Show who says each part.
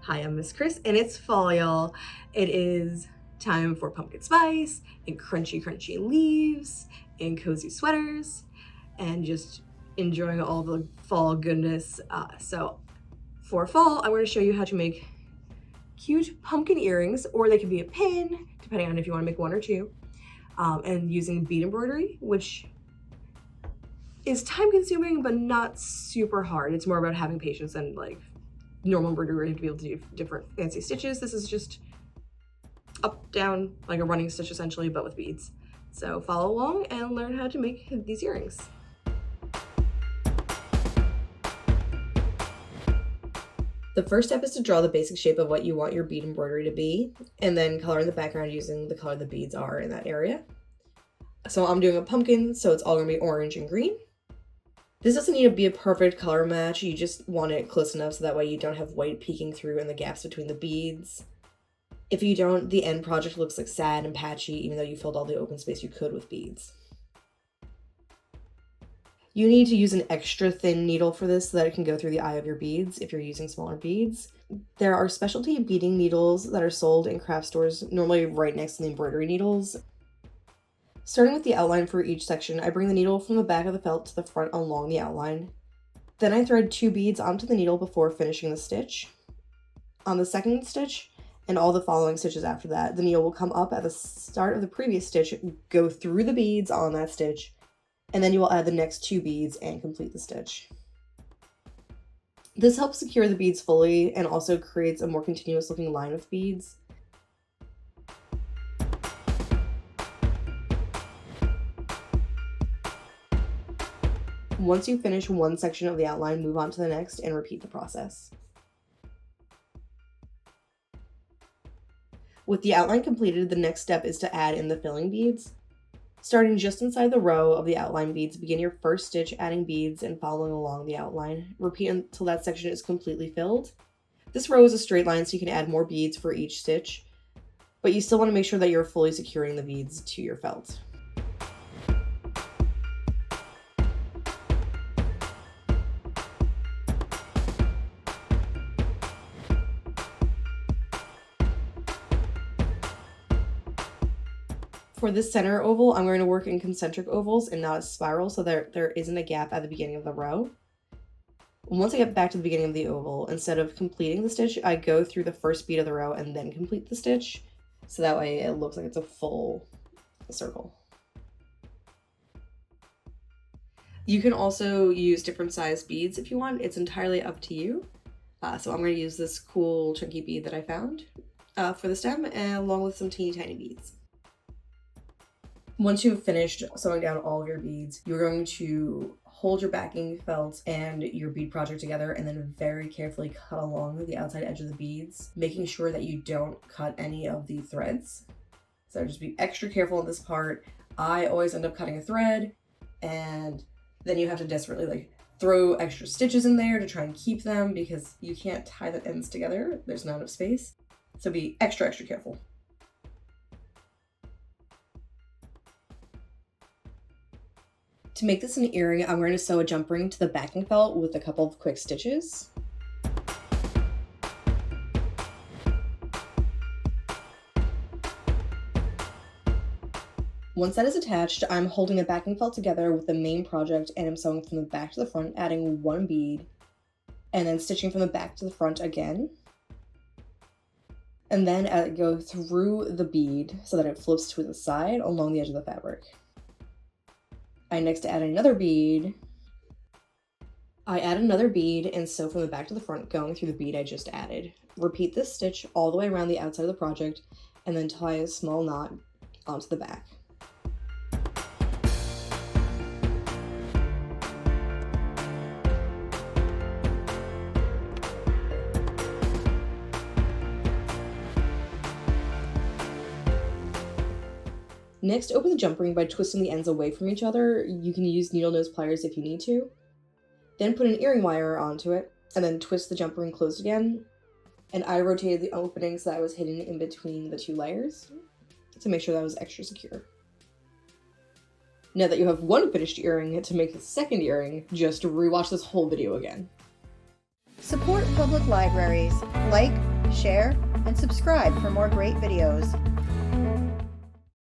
Speaker 1: Hi, I'm Miss Chris, and it's fall, y'all. It is time for pumpkin spice and crunchy leaves and cozy sweaters and just enjoying all the fall goodness. So for fall, I'm going to show you how to make cute pumpkin earrings, or they can be a pin, depending on if you want to make one or two, and using bead embroidery, which is time consuming but not super hard. It's more about having patience and like normal embroidery to be able to do different fancy stitches. This is just up, down, like a running stitch essentially, but with beads. So follow along and learn how to make these earrings. The first step is to draw the basic shape of what you want your bead embroidery to be, and then color in the background using the color the beads are in that area. So I'm doing a pumpkin, so it's all gonna be orange and green. This doesn't need to be a perfect color match, you just want it close enough so that way you don't have white peeking through in the gaps between the beads. If you don't, the end project looks like sad and patchy even though you filled all the open space you could with beads. You need to use an extra thin needle for this so that it can go through the eye of your beads if you're using smaller beads. There are specialty beading needles that are sold in craft stores, normally right next to the embroidery needles. Starting with the outline for each section, I bring the needle from the back of the felt to the front along the outline. Then I thread 2 beads onto the needle before finishing the stitch. On the second stitch, and all the following stitches after that, the needle will come up at the start of the previous stitch, go through the beads on that stitch, and then you will add the next 2 beads and complete the stitch. This helps secure the beads fully and also creates a more continuous looking line of beads. Once you finish one section of the outline, move on to the next and repeat the process. With the outline completed, the next step is to add in the filling beads. Starting just inside the row of the outline beads, begin your first stitch adding beads and following along the outline. Repeat until that section is completely filled. This row is a straight line so you can add more beads for each stitch, but you still want to make sure that you're fully securing the beads to your felt. For this center oval, I'm going to work in concentric ovals and not a spiral so there isn't a gap at the beginning of the row. Once I get back to the beginning of the oval, instead of completing the stitch, I go through the first bead of the row and then complete the stitch, so that way it looks like it's a full circle. You can also use different size beads if you want, it's entirely up to you. So I'm going to use this cool chunky bead that I found for the stem, and along with some teeny tiny beads. Once you've finished sewing down all of your beads, you're going to hold your backing felt and your bead project together and then very carefully cut along the outside edge of the beads, making sure that you don't cut any of the threads. So just be extra careful in this part. I always end up cutting a thread, and then you have to desperately like throw extra stitches in there to try and keep them because you can't tie the ends together. There's not enough space. So be extra careful. To make this an earring, I'm going to sew a jump ring to the backing felt with a couple of quick stitches. Once that is attached, I'm holding the backing felt together with the main project and I'm sewing from the back to the front, adding 1 bead, and then stitching from the back to the front again. And then I go through the bead so that it flips to the side along the edge of the fabric. I next add another bead. I add another bead and sew from the back to the front, going through the bead I just added. Repeat this stitch all the way around the outside of the project and then tie a small knot onto the back. Next, open the jump ring by twisting the ends away from each other. You can use needle nose pliers if you need to. Then put an earring wire onto it, and then twist the jump ring closed again. And I rotated the opening so that was hidden in between the 2 layers to make sure that was extra secure. Now that you have one finished earring, to make the second earring, just rewatch this whole video again.
Speaker 2: Support public libraries. Like, share, and subscribe for more great videos.